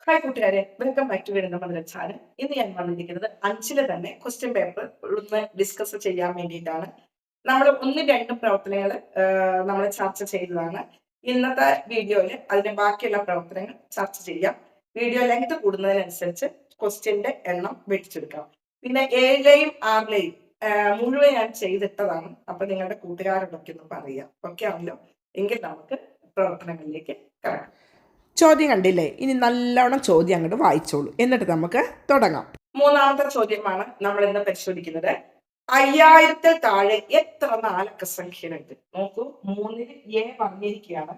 Hi കൂട്ടുകാരെ, welcome back to വീടിന്റെ മധുര channel. ഇന്ന് ഞാൻ വന്നിരിക്കുന്നത് 5-ലെ തന്നെ ക്വസ്റ്റ്യൻ പേപ്പർ ഒന്ന് ഡിസ്കസ് ചെയ്യാൻ വേണ്ടിയിട്ടാണ്. നമ്മൾ ഒന്നും രണ്ടും പ്രവർത്തനങ്ങൾ നമ്മൾ ചർച്ച ചെയ്തതാണ്. ഇന്നത്തെ വീഡിയോയിൽ അതിന്റെ ബാക്കിയുള്ള പ്രവർത്തനങ്ങൾ ചർച്ച ചെയ്യാം. വീഡിയോ ലെങ്ത് കൂടുന്നതിനനുസരിച്ച് ക്വസ്റ്റ്യന്റെ എണ്ണം വെട്ടിച്ചെടുക്കാം. പിന്നെ 7-ലെയും 6-ലെയും മുഴുവൻ ഞാൻ ചെയ്തിട്ടതാണ്. അപ്പൊ നിങ്ങളുടെ കൂട്ടുകാരോടൊക്കെ ഒന്ന് പറയാം. ഓക്കെ ആണല്ലോ? എങ്കിൽ നമുക്ക് പ്രവർത്തനങ്ങളിലേക്ക് കടക്കാം. ചോദ്യം കണ്ടില്ലേ? ഇനി നല്ലോണം ചോദ്യം അങ്ങോട്ട് വായിച്ചോളൂ, എന്നിട്ട് നമുക്ക് തുടങ്ങാം. മൂന്നാമത്തെ ചോദ്യമാണ് നമ്മൾ ഇന്ന് പരിശോധിക്കുന്നത്. 5000-ൽ താഴെ എത്ര നാലക്ക സംഖ്യകളുണ്ട്? നോക്കൂ, 3-ൽ എ പറഞ്ഞിരിക്കുകയാണ്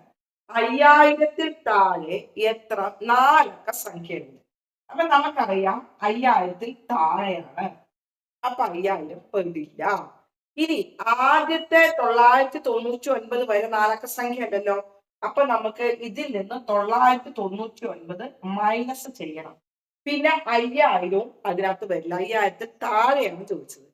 5000-ൽ താഴെ എത്ര നാലക്ക സംഖ്യകളുണ്ട്. അപ്പൊ നമുക്കറിയാം 5000-ൽ താഴെയാണ്. അപ്പൊ 5000 പെടില്ല. ഇനി ആദ്യത്തെ 999 വരെ നാലക്ക സംഖ്യ ഉണ്ടല്ലോ. അപ്പൊ നമുക്ക് ഇതിൽ നിന്ന് 999 മൈനസ് ചെയ്യണം. പിന്നെ 5000 അതിനകത്ത് വരില്ല. 5000-ൽ താഴെയാണ് ചോദിച്ചത്.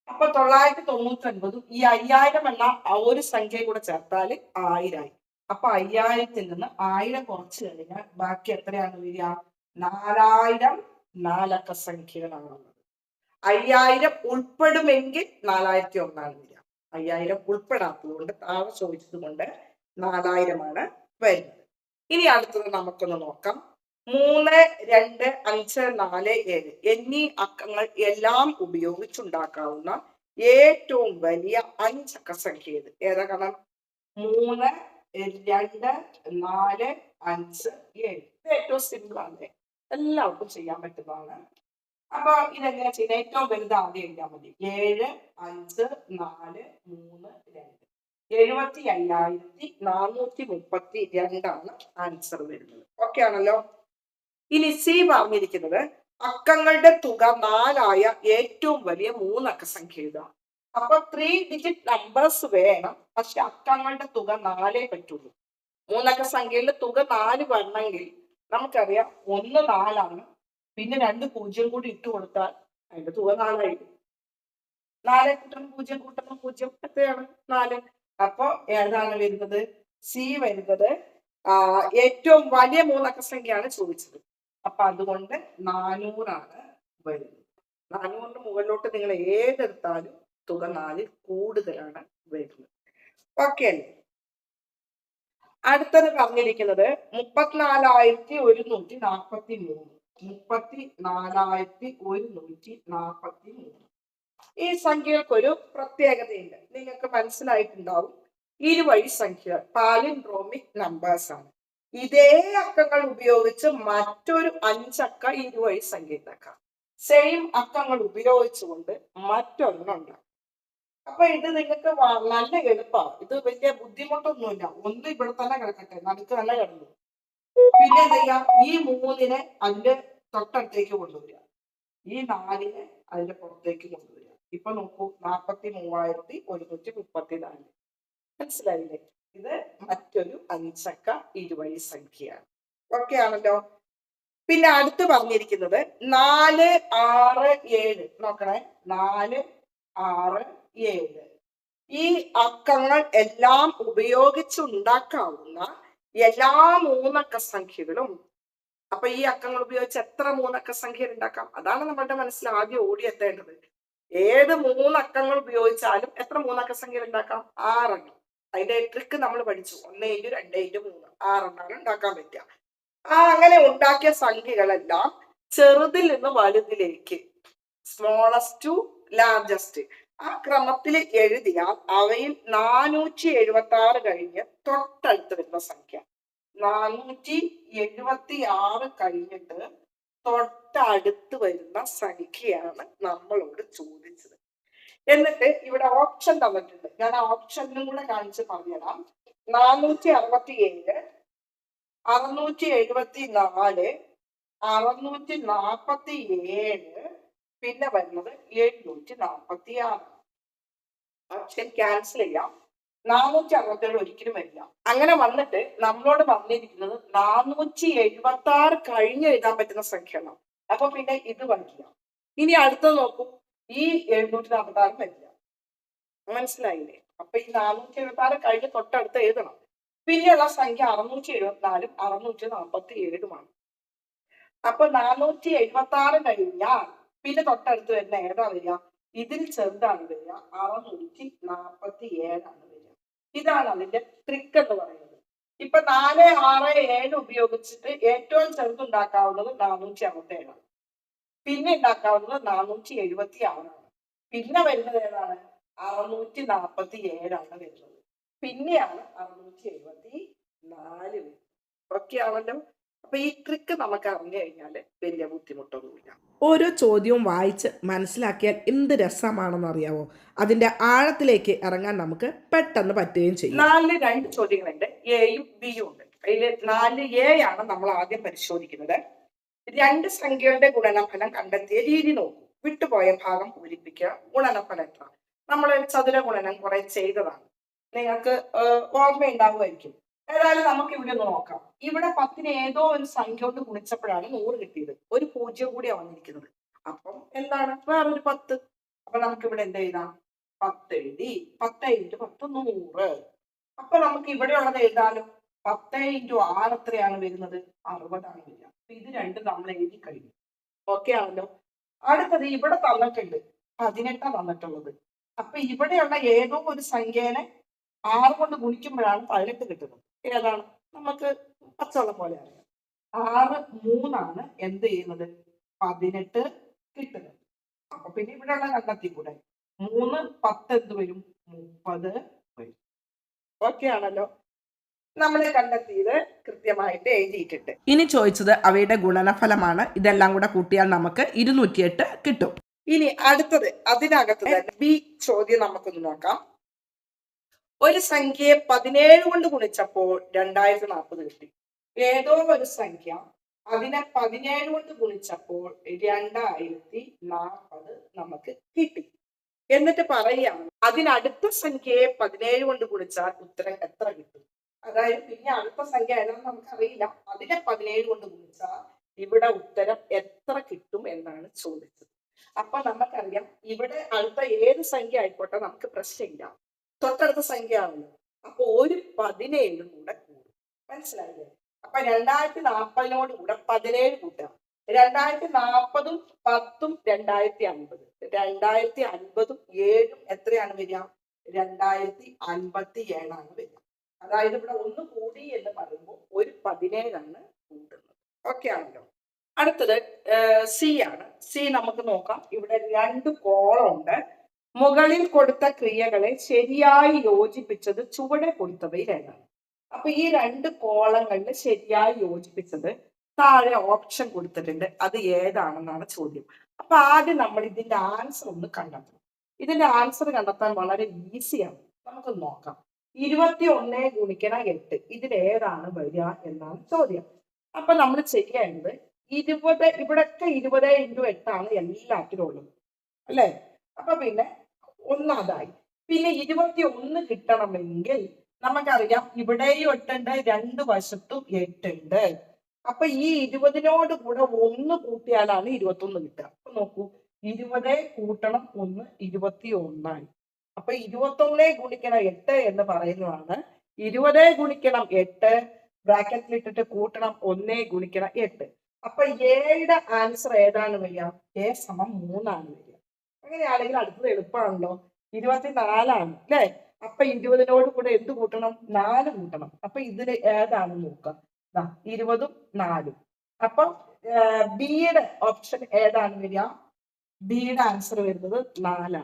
അപ്പൊ 999 ഈ 5000 എന്ന ഒരു സംഖ്യ കൂടെ ചേർത്താൽ 1000 ആയി. അപ്പൊ 5000-ൽ നിന്ന് 1000 കുറച്ച് കഴിഞ്ഞാൽ ബാക്കി എത്രയാണ് വരിക? 4000 നാലക്ക സംഖ്യകളാണ്. 5000 ഉൾപ്പെടുമെങ്കിൽ 4001 ആണ് വരിക. 5000 ഉൾപ്പെടാത്തത് കൊണ്ട് താഴെ ചോദിച്ചത് കൊണ്ട് 4000 ആണ് വരുന്നത്. ഇനി അടുത്തത് നമുക്കൊന്ന് നോക്കാം. 3, 2, 5, 4, 7 എന്നീ അക്കങ്ങൾ എല്ലാം ഉപയോഗിച്ചുണ്ടാക്കാവുന്ന ഏറ്റവും വലിയ 5 അക്ക സംഖ്യ ഏത്? ഏതാക്കണം? 3, 2, 4, 5, 7. ഇത് ഏറ്റവും സിമ്പിൾ ആണ്, എല്ലാവർക്കും ചെയ്യാൻ പറ്റുന്നതാണ്. അപ്പൊ ഇതെങ്ങനെ ചെയ്യുന്നത്? ഏറ്റവും വലുത് ആദ്യം എഴുതിയാൽ മതി. 7, 5, 4, 3, 2. 75,432 ആണ് ആൻസർ വരുന്നത്. ഓക്കെ ആണല്ലോ? ഇനി സി പറഞ്ഞിരിക്കുന്നത് അക്കങ്ങളുടെ തുക 4 ആയ ഏറ്റവും വലിയ 3 അക്ക സംഖ്യ എഴുതുക. അപ്പൊ 3 ഡിജിറ്റ് നമ്പേഴ്സ് വേണം, പക്ഷെ അക്കങ്ങളുടെ തുക 4 പറ്റുള്ളൂ. 3 അക്ക സംഖ്യയുടെ തുക 4 വരണമെങ്കിൽ നമുക്കറിയാം 1 4 ആണ്. പിന്നെ 2 0 കൂടി ഇട്ട് കൊടുത്താൽ അതിന്റെ തുക 4 ആയിരിക്കും. 4 കൂട്ടണം 0 കൂട്ടണം 0 എത്രയാണ്? 4. അപ്പൊ ഏതാണ് വരുന്നത്? സി വരുന്നത് ഏറ്റവും വലിയ 3 അക്ക സംഖ്യയാണ് ചോദിച്ചത്. അപ്പൊ അതുകൊണ്ട് 400 ആണ് വരുന്നത്. 400 മുകളിലോട്ട് നിങ്ങൾ ഏതെടുത്താലും തുക 4 കൂടുതലാണ് വരുന്നത്. ഓക്കെ അല്ലേ? അടുത്തത് പറഞ്ഞിരിക്കുന്നത് 34,143. 34,143. ഈ സംഖ്യകൾക്കൊരു പ്രത്യേകതയുണ്ട്, നിങ്ങൾക്ക് മനസ്സിലായിട്ടുണ്ടാവും. ഇരുവഴി സംഖ്യ, പാലിൻഡ്രോമിക് നമ്പേഴ്സ് ആണ്. ഇതേ അക്കങ്ങൾ ഉപയോഗിച്ച് മറ്റൊരു 5 അക്ക ഇരുവഴി സംഖ്യ ഉണ്ടാക്കാം. സെയിം അക്കങ്ങൾ ഉപയോഗിച്ചുകൊണ്ട് മറ്റൊരെണ്ണം ഉണ്ടാക്കാം. അപ്പൊ ഇത് നിങ്ങൾക്ക് നല്ല എളുപ്പമാണ്. ഇത് വലിയ ബുദ്ധിമുട്ടൊന്നുമില്ല. ഒന്ന് ഇവിടെ തന്നെ കിടക്കട്ടെ, നടുക്ക് തന്നെ കിടന്നു. പിന്നെ എന്ത് ചെയ്യാം? ഈ 3-നെ അതിന്റെ തൊട്ടടുത്തേക്ക് കൊണ്ടുവരിക. ഈ 4-നെ അതിന്റെ പുറത്തേക്ക് കൊണ്ടുവരിക. ഇപ്പൊ നോക്കൂ, 43,134. മനസ്സിലായില്ലേ? ഇത് മറ്റൊരു 5 അക്ക ഇരുവഴി സംഖ്യയാണ്. ഓക്കെ ആണല്ലോ? പിന്നെ അടുത്ത് പറഞ്ഞിരിക്കുന്നത് 4, 6, 7. നോക്കണേ, 4, 6, 7. ഈ അക്കങ്ങൾ എല്ലാം ഉപയോഗിച്ചുണ്ടാക്കാവുന്ന എല്ലാ 3 അക്ക സംഖ്യകളും. അപ്പൊ ഈ അക്കങ്ങൾ ഉപയോഗിച്ച് എത്ര 3 അക്ക സംഖ്യ ഉണ്ടാക്കാം? അതാണ് നമ്മുടെ മനസ്സിൽ ആദ്യം ഓടിയെത്തേണ്ടത്. ഏത് 3 അക്കങ്ങൾ ഉപയോഗിച്ചാലും എത്ര 3 അക്ക സംഖ്യ ഉണ്ടാക്കാം? 6 എണ്ണം. അതിന്റെ ട്രിക്ക് നമ്മൾ പഠിച്ചു. 1 × 2 × 3 6 എണ്ണമാണ് ഉണ്ടാക്കാൻ പറ്റുക. അങ്ങനെ ഉണ്ടാക്കിയ സംഖ്യകളെല്ലാം ചെറുതിൽ നിന്ന് വലുതിലേക്ക്, സ്മോളസ്റ്റ് ടു ലാർജസ്റ്റ്, ആ ക്രമത്തിൽ എഴുതിയാൽ അവയിൽ 476 കഴിഞ്ഞ് തൊട്ടടുത്ത് വരുന്ന സംഖ്യ 476 കഴിഞ്ഞിട്ട് തൊട്ടടുത്ത് വരുന്ന സംഖ്യയാണ് നമ്മളോട് ചോദിച്ചത്. എന്നിട്ട് ഇവിടെ ഓപ്ഷൻ തന്നിട്ടുണ്ട്. ഞാൻ ആ ഓപ്ഷനിലും കൂടെ കാണിച്ച് പറഞ്ഞുതരാം. 467, 674, 647, പിന്നെ വരുന്നത് 746. ഓപ്ഷൻ ക്യാൻസൽ ചെയ്യാം. 467 ഒരിക്കലും വരില്ല. അങ്ങനെ വന്നിട്ട് നമ്മളോട് പറഞ്ഞിരിക്കുന്നത് 476 കഴിഞ്ഞ് എഴുതാൻ പറ്റുന്ന സംഖ്യയാണ്. അപ്പൊ പിന്നെ ഇത് വരില്ല. ഇനി അടുത്തത് നോക്കൂ, ഈ 746 വരില്ല. മനസ്സിലായില്ലേ? അപ്പൊ ഈ 476 കഴിഞ്ഞ് തൊട്ടടുത്ത് എഴുതണം. പിന്നെയുള്ള സംഖ്യ 674, 647. അപ്പൊ 476 കഴിഞ്ഞാൽ പിന്നെ തൊട്ടടുത്ത് വരുന്ന ഏതാ വരിക? ഇതിൽ ചെറുതാണ് വരിക, 647 വരിക. ഇതാണ് അതിന്റെ ട്രിക്ക് എന്ന് പറയുന്നത്. ഇപ്പൊ 4, 6, 7 ഉപയോഗിച്ചിട്ട് ഏറ്റവും ചെറുതുണ്ടാക്കാവുന്നത് 467 ആണ്. പിന്നെ ഉണ്ടാക്കാവുന്നത് 476 ആണ്. പിന്നെ വരുന്നത് ഏതാണ്? 647 വരുന്നത്. പിന്നെയാണ് 674 വരുന്നത്. ഓക്കെ ആണല്ലോ. അപ്പൊ ഈ ട്രിക്ക് നമുക്ക് അറിഞ്ഞു കഴിഞ്ഞാല് വലിയ ബുദ്ധിമുട്ടൊന്നുമില്ല. ഓരോ ചോദ്യവും വായിച്ച് മനസ്സിലാക്കിയാൽ എന്ത് രസമാണെന്ന് അറിയാവോ? അതിൻ്റെ ആഴത്തിലേക്ക് ഇറങ്ങാൻ നമുക്ക് പെട്ടെന്ന് പറ്റുകയും ചെയ്യും. 4 2 ചോദ്യങ്ങളുണ്ട്, എയും ബിയും ഉണ്ട്. അതിൽ 4A ആണ് നമ്മൾ ആദ്യം പരിശോധിക്കുന്നത്. രണ്ട് സംഖ്യകളുടെ ഗുണനഫലം കണ്ടെത്തിയ രീതി നോക്കൂ. വിട്ടുപോയ ഭാഗം പൂരിപ്പിക്കുക. ഗുണനഫലം എത്ര? നമ്മൾ ചതുര ഗുണനം കുറെ ചെയ്തതാണ്, നിങ്ങൾക്ക് ഓർമ്മയുണ്ടാവുമായിരിക്കും. ഏതായാലും നമുക്ക് ഇവിടെ ഒന്ന് നോക്കാം. ഇവിടെ 10ന് ഏതോ ഒരു സംഖ്യ കൊണ്ട് ഗുണിച്ചപ്പോഴാണ് 100 കിട്ടിയത്. ഒരു 0 കൂടിയാണ് വന്നിരിക്കുന്നത്. അപ്പം എന്താണ്? വേറൊരു 10. അപ്പൊ നമുക്ക് ഇവിടെ എന്ത് എഴുതാം? 10 എഴുതി. 10 × 10 100. അപ്പൊ നമുക്ക് ഇവിടെ ഉള്ളത് എഴുതാനും. 10 × 6 എത്രയാണ് വരുന്നത്? 60 ആണ് വരിക. അപ്പൊ ഇത് രണ്ടും നമ്മൾ എഴുതി കഴിഞ്ഞു. ഓക്കെ ആണല്ലോ. അടുത്തത് ഇവിടെ തന്നിട്ടുണ്ട്, 18 തന്നിട്ടുള്ളത്. അപ്പൊ ഇവിടെയുള്ള ഏതോ ഒരു സംഖ്യേനെ 6 കൊണ്ട് ഗുണിക്കുമ്പോഴാണ് 18 കിട്ടുന്നത്. ഏതാണ്? നമുക്ക് പച്ചവെള്ളം പോലെ അറിയാം. 6 3 എന്ത് ചെയ്യുന്നത്? 18 കിട്ടുന്നത്. അപ്പൊ പിന്നെ ഇവിടെയുള്ള കണ്ടെത്തിക്കൂടെ? 3 10 എന്ത് വരും? 30 വരും. ഓക്കെ ആണല്ലോ. നമ്മൾ കണ്ടെത്തിയത് കൃത്യമായിട്ട് എഴുതിയിട്ടുണ്ട്. ഇനി ചോദിച്ചത് അവയുടെ ഗുണനഫലമാണ്. ഇതെല്ലാം കൂടെ കൂട്ടിയാൽ നമുക്ക് 208 കിട്ടും. ഇനി അടുത്തത് അതിനകത്ത് തന്നെ ബി ചോദ്യം നമുക്കൊന്ന് നോക്കാം. ഒരു സംഖ്യയെ 17 കൊണ്ട് ഗുണിച്ചപ്പോൾ 2040 കിട്ടി. ഏതോ ഒരു സംഖ്യ അതിനെ 17 കൊണ്ട് ഗുണിച്ചപ്പോൾ 2040 നമുക്ക് കിട്ടി. എന്നിട്ട് പറയുകയാണ് അതിനടുത്ത സംഖ്യയെ 17 കൊണ്ട് ഗുണിച്ചാൽ ഉത്തരം എത്ര കിട്ടും? അതായത് പിന്നെ അടുത്ത സംഖ്യ ഏതാണെന്ന് നമുക്കറിയില്ല. അതിനെ 17 കൊണ്ട് ഗുണിച്ചാൽ ഇവിടെ ഉത്തരം എത്ര കിട്ടും എന്നാണ് ചോദിച്ചത്. അപ്പൊ നമുക്കറിയാം ഇവിടെ അടുത്ത ഏത് സംഖ്യ ആയിക്കോട്ടെ നമുക്ക് പ്രശ്നമില്ല, തൊട്ടടുത്ത സംഖ്യ ആണല്ലോ. അപ്പൊ ഒരു 17 കൂടെ കൂടും. മനസ്സിലായില്ലേ? അപ്പൊ 2040 കൂടെ 17 കൂട്ടുക. 2040 10 2050. 2050 7 എത്രയാണ് വരിക? 2057 വരിക. അതായത് ഇവിടെ ഒന്ന് കൂടി എന്ന് പറയുമ്പോൾ ഒരു 17 കൂട്ടുന്നത്. ഓക്കെ ആണല്ലോ. അടുത്തത് സി ആണ്. സി നമുക്ക് നോക്കാം. ഇവിടെ 2 കോളം ഉണ്ട്. മുകളിൽ കൊടുത്ത ക്രിയകളെ ശരിയായി യോജിപ്പിച്ചത് ചുവടെ കൊടുത്തവയിൽ ഏതാണ്? അപ്പൊ ഈ 2 കോളങ്ങളിൽ ശരിയായി യോജിപ്പിച്ചത് താഴെ ഓപ്ഷൻ കൊടുത്തിട്ടുണ്ട്, അത് ഏതാണെന്നാണ് ചോദ്യം. അപ്പൊ ആദ്യം നമ്മൾ ഇതിന്റെ ആൻസർ ഒന്ന് കണ്ടെത്തണം. ഇതിന്റെ ആൻസർ കണ്ടെത്താൻ വളരെ ഈസിയാണ്. നമുക്ക് നോക്കാം. 21 ഗുണിക്കണം 8 ഇതിലേതാണ് വരിക എന്നാണ് ചോദ്യം. അപ്പൊ നമ്മൾ ചെയ്യേണ്ടത് 20 ഇവിടൊക്കെ 20 × 8 ആണ് എല്ലാത്തിലും ഉള്ളത് അല്ലെ? അപ്പൊ പിന്നെ ഒന്നാതായി. പിന്നെ 21 കിട്ടണമെങ്കിൽ നമുക്കറിയാം ഇവിടെയും 8 ഉണ്ട്, രണ്ട് വശത്തും 8 ഉണ്ട്. അപ്പൊ ഈ 20നോട് കൂടെ 1 കൂട്ടിയാലാണ് 21 കിട്ടുക. അപ്പൊ നോക്കൂ, 20 കൂട്ടണം 1 21 അപ്പൊ 21 ഗുണിക്കണം 8 എന്ന് പറയുന്നതാണ് 20 ഗുണിക്കണം 8 ബ്രാക്കറ്റിൽ ഇട്ടിട്ട് കൂട്ടണം 1 ഗുണിക്കണം 8. അപ്പൊ എയുടെ ആൻസർ ഏതാണ് വരിക? എ സമം 3 വരിക. അങ്ങനെയാണെങ്കിൽ അടുത്തത് എളുപ്പമാണല്ലോ. 24 അല്ലെ? അപ്പൊ 20നോട് കൂടെ എന്ത് കൂട്ടണം? 4 കൂട്ടണം. അപ്പൊ ഇതിൽ ഏതാണെന്ന് നോക്കാം. 20ഉം 4ഉം. അപ്പൊ ബിയുടെ ഓപ്ഷൻ ഏതാണ് വരിക? ബിയുടെ ആൻസർ വരുന്നത് 4.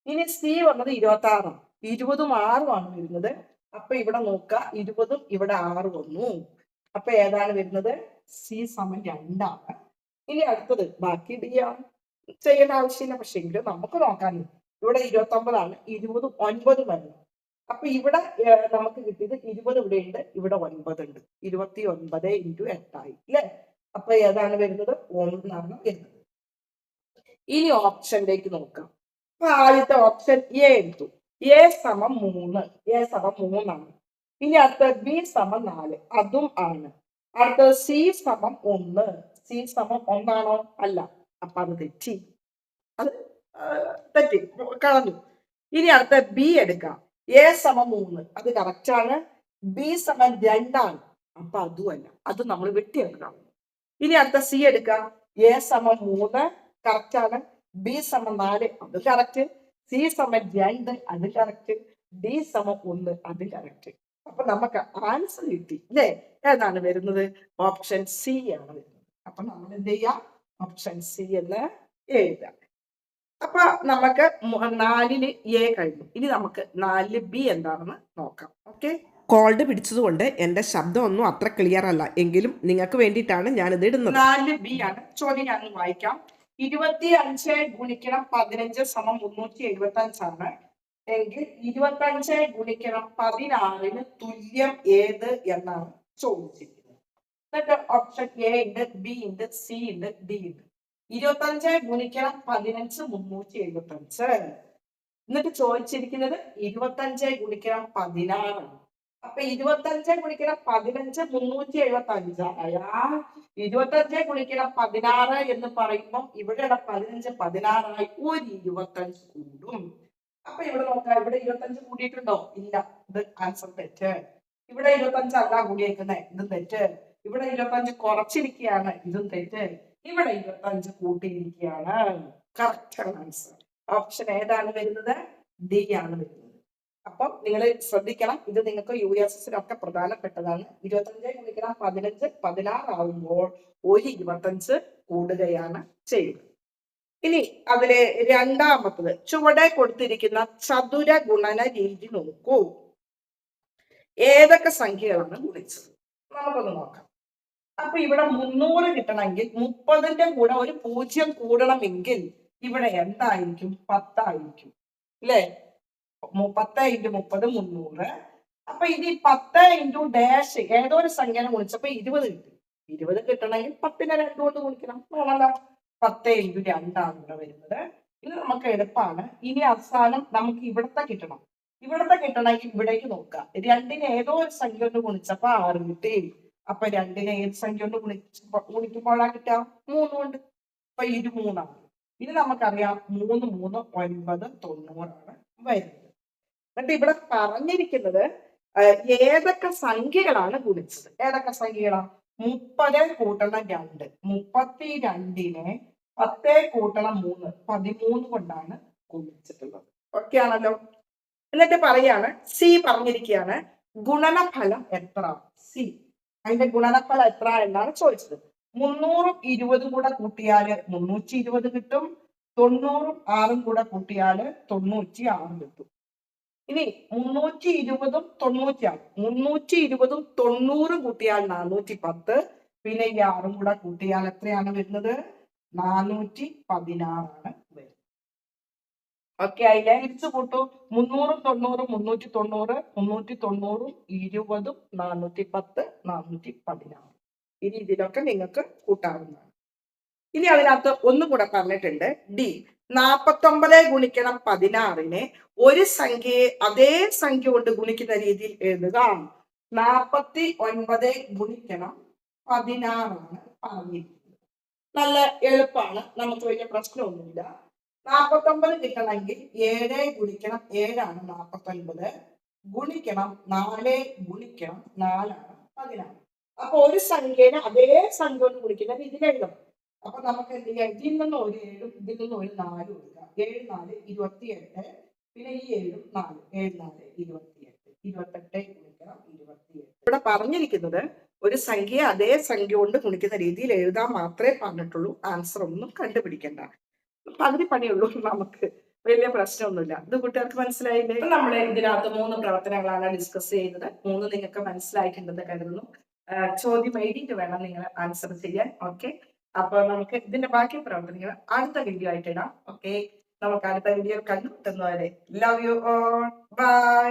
ഇനി സി വന്നത് 26. 20ഉം 6ഉം വരുന്നത്. അപ്പൊ ഇവിടെ നോക്കുക, 20ഉം ഇവിടെ 6 വന്നു. അപ്പൊ ഏതാണ് വരുന്നത്? സി സമം 2. ഇനി അടുത്തത് ബാക്കി ഡി ആണ്, ചെയ്യേണ്ട ആവശ്യമില്ല. പക്ഷെ എങ്കിലും നമുക്ക് നോക്കാൻ. ഇവിടെ 29 20ഉം 9ഉം വരുന്നു. അപ്പൊ ഇവിടെ നമുക്ക് കിട്ടിയത് 20 ഇവിടെ ഉണ്ട്, ഇവിടെ 9 ഉണ്ട്. 29 × 8 അല്ലെ? അപ്പൊ ഏതാണ് വരുന്നത്? 1 വരുന്നത്. ഇനി ഓപ്ഷനിലേക്ക് നോക്കാം. അപ്പൊ ആദ്യത്തെ ഓപ്ഷൻ എ എടുത്തു. എ സമം 3. എ സമം 3. ഇനി അടുത്ത ബി സമം 4. അതും ആണ്. അടുത്തത് സി സമം 1. സി സമം 1 അല്ല. അപ്പൊ അത് തെറ്റി, അത് തെറ്റി കളഞ്ഞു. ഇനി അടുത്ത ബി എടുക്കാം. എ സമം 3 അത് കറക്റ്റ് ആണ്. ബി സമം 2 അപ്പൊ അതുമല്ല, അത് നമ്മൾ വെട്ടിയെടുക്കണം. ഇനി അടുത്ത സി എടുക്കാം. എ സമം 3 കറക്റ്റ് ആണ്. ബി സമം 4 അത് കറക്റ്റ്. സി സമം 2 അത് കറക്റ്റ്. ഡി സമം 1 അത് കറക്റ്റ്. അപ്പൊ നമുക്ക് ആൻസർ കിട്ടി അല്ലേ? ഏതാണ് വരുന്നത്? ഓപ്ഷൻ സി ആണ് വരുന്നത്. അപ്പൊ നമ്മൾ എന്ത് ചെയ്യാം? ഓപ്ഷൻ സി എന്ന് എഴുതാം. അപ്പൊ നമുക്ക് 4 എ കഴിഞ്ഞു. ഇനി നമുക്ക് 4 ബി എന്താണെന്ന് നോക്കാം. ഓക്കെ, കോൾഡ് പിടിച്ചതുകൊണ്ട് എൻ്റെ ശബ്ദം ഒന്നും അത്ര ക്ലിയർ അല്ല, എങ്കിലും നിങ്ങൾക്ക് വേണ്ടിയിട്ടാണ് ഞാനിത് ഇടുന്നത്. 4 ബി ആണ് ചോദ്യം. ഞാൻ വായിക്കാം. 25 ഗുണിക്കണം 15 സമം 375 ആണ് എങ്കിൽ 25 ഗുണിക്കണം 16 തുല്യം ഏത് എന്നാണ് ചോദിച്ചിരിക്കുന്നത്. എന്നിട്ട് ഓപ്ഷൻ എ ഉണ്ട്, ബി ഉണ്ട്, സി ഉണ്ട്, ഡി ഉണ്ട്. 25 ഗുണിക്കണം 15 375. എന്നിട്ട് ചോദിച്ചിരിക്കുന്നത് 25 ഗുണിക്കണം 16. അപ്പൊ 25 ഗുണിക്കണം 15 375 ആയാൽ 25 ഗുണിക്കണം 16 എന്ന് പറയുമ്പോൾ ഇവിടെയുള്ള 15 16 ഒരു 25 കൂടും. അപ്പൊ ഇവിടെ നോക്കാം, ഇവിടെ 25 കൂടിയിട്ടുണ്ടോ? ഇല്ല, ഇത് ആൻസർ തെറ്റ്. ഇവിടെ 25 അല്ല കൂടിയേക്കുന്നത്, ഇതും തെറ്റ്. ഇവിടെ 25 കുറച്ചിരിക്കുകയാണ്, ഇതും തെറ്റ്. ഇവിടെ 25 കൂട്ടിയിരിക്കുകയാണ്. കറക്റ്റ് ആൻസർ ഓപ്ഷൻ ഏതാണ് വരുന്നത്? ഡി ആണ് വരുന്നത്. അപ്പം നിങ്ങൾ ശ്രദ്ധിക്കണം, ഇത് നിങ്ങൾക്ക് USSനൊക്കെ പ്രധാനപ്പെട്ടതാണ്. 25 ഗുണിക്കണം 15 16 ആവുമ്പോൾ ഒരു 25 കൂടുകയാണ് ചെയ്യുന്നത്. ഇനി അതിലെ രണ്ടാമത്തത് ചുവടെ കൊടുത്തിരിക്കുന്ന ചതുര ഗുണന രീതി നോക്കൂ. ഏതൊക്കെ സംഖ്യകളാണ് ഗുണിച്ചത്? നമുക്കൊന്ന് നോക്കാം. അപ്പൊ ഇവിടെ 300 കിട്ടണമെങ്കിൽ 30ന്റെ കൂടെ ഒരു 0 കൂടണമെങ്കിൽ ഇവിടെ എന്തായിരിക്കും? 10 ആയിരിക്കും അല്ലേ? 10 × 30 300. അപ്പൊ ഇനി 10 × ഡാഷ് ഏതോ ഒരു സംഖ്യനെ ഗുണിച്ചപ്പോ 20 കിട്ടി. 20 കിട്ടണമെങ്കിൽ 10നെ 2 കൊണ്ട് ഗുണിക്കണം. ആണല്ലോ, 10 × 2 ആണ് ഇവിടെ വരുന്നത്. ഇത് നമുക്ക് എളുപ്പമാണ്. ഇനി അവസാനം നമുക്ക് ഇവിടത്തെ കിട്ടണം. ഇവിടത്തെ കിട്ടണമെങ്കിൽ ഇവിടേക്ക് നോക്കാം. 2നെ ഏതോ ഒരു സംഖ്യ കൊണ്ട് ഗുണിച്ചപ്പോ 6 കിട്ടി. അപ്പൊ 2നെ ഏത് സംഖ്യ കൊണ്ട് ഗുണിക്കുമ്പോഴാ കിട്ടുക? 3 കൊണ്ട്. അപ്പൊ ഇത് 3 ആണ്. ഇനി നമുക്കറിയാം 3 3 9 90 ആണ് വരുന്നത്. എന്നിട്ട് ഇവിടെ പറഞ്ഞിരിക്കുന്നത് ഏതൊക്കെ സംഖ്യകളാണ് ഗുണിച്ചത്? ഏതൊക്കെ സംഖ്യകളാ? 30 കൂട്ടണം 2, 32നെ 10 കൂട്ടണം 3 13 കൊണ്ടാണ് ഗുണിച്ചിട്ടുള്ളത്. ഓക്കെ ആണല്ലോ. എന്നിട്ട് പറയാണ്, സി പറഞ്ഞിരിക്കുകയാണ് ഗുണനഫലം എത്ര? സി അതിന്റെ ഗുണനഫലം എത്ര എന്നാണ് ചോദിച്ചത്. 300ഉം 20ഉം കൂടെ കൂട്ടിയാല് 320 കിട്ടും. 90ഉം 6ഉം കൂടെ കൂട്ടിയാല് 96 കിട്ടും. ഇനി 320ഉം 96, 320ഉം 90ഉം കൂട്ടിയാൽ 410. പിന്നെ ഈ 6ഉം കൂടെ കൂട്ടിയാൽ എത്രയാണ് വരുന്നത്? 416 ആണ് വരുന്നത്. ഓക്കെ ആയില്ലേ? തിരിച്ചു കൂട്ടു. 300ഉം 90ഉം 390, 390ഉം 20ഉം 410 416. ഈ രീതിയിലൊക്കെ നിങ്ങൾക്ക് കൂട്ടാവുന്നതാണ്. ഇനി അതിനകത്ത് ഒന്നും കൂടെ പറഞ്ഞിട്ടുണ്ട്. ഡി 49 ഗുണിക്കണം 16നെ ഒരു സംഖ്യയെ അതേ സംഖ്യ കൊണ്ട് ഗുണിക്കുന്ന രീതിയിൽ എഴുതുക. 49 ഗുണിക്കണം 16 ആണ് പറഞ്ഞിരിക്കുന്നത്. നല്ല എളുപ്പമാണ്, നമുക്ക് വലിയ പ്രശ്നമൊന്നുമില്ല. 49 കിട്ടണമെങ്കിൽ 7 ഗുണിക്കണം 7 ആണ് 49, ഗുണിക്കണം 4 ഗുണിക്കണം 4 ആണ് 16. അപ്പൊ ഒരു സംഖ്യനെ അതേ സംഖ്യ കൊണ്ട് ഗുണിക്കുന്ന രീതിയിൽ എഴുതണം. അപ്പൊ നമുക്ക് എന്ത് ചെയ്യാം? ഇതിൽ നിന്ന് ഒരു 7ഉം ഇതിൽ നിന്ന് ഒരു 4 കൊടുക്കാം. 7 4 28. പിന്നെ ഈ 7ഉം 4 7 4 28. 28 ഗുണിക്കണം 28. ഇവിടെ പറഞ്ഞിരിക്കുന്നത് ഒരു സംഖ്യ അതേ സംഖ്യ കൊണ്ട് ഗുണിക്കുന്ന രീതിയിൽ എഴുതാൻ മാത്രമേ പറഞ്ഞിട്ടുള്ളൂ. ആൻസർ ഒന്നും കണ്ടുപിടിക്കണ്ട. പകുതി പണിയുള്ളൂ, നമുക്ക് വലിയ പ്രശ്നമൊന്നുമില്ല. ഇത് കൂട്ടുകാർക്ക് മനസ്സിലായില്ലേ? നമ്മൾ ഇതിനകത്ത് 3 പ്രവർത്തനങ്ങളാണ് ഡിസ്കസ് ചെയ്യുന്നത്. 3 നിങ്ങൾക്ക് മനസ്സിലായിട്ടുണ്ടെന്ന് കരുതുന്നു. ചോദ്യം എഴുതിയിട്ട് വേണം നിങ്ങൾ ആൻസർ ചെയ്യാൻ. ഓക്കെ, അപ്പൊ നമുക്ക് ഇതിന്റെ ബാക്കി പ്രവർത്തനങ്ങൾ അടുത്ത വീഡിയോ ആയിട്ട് ഇടാം. ഓക്കെ, നമുക്ക് അടുത്ത വീഡിയോ കണ്ടുമുട്ടുന്നവരെ ലവ് യു ഓൾ. ബൈ.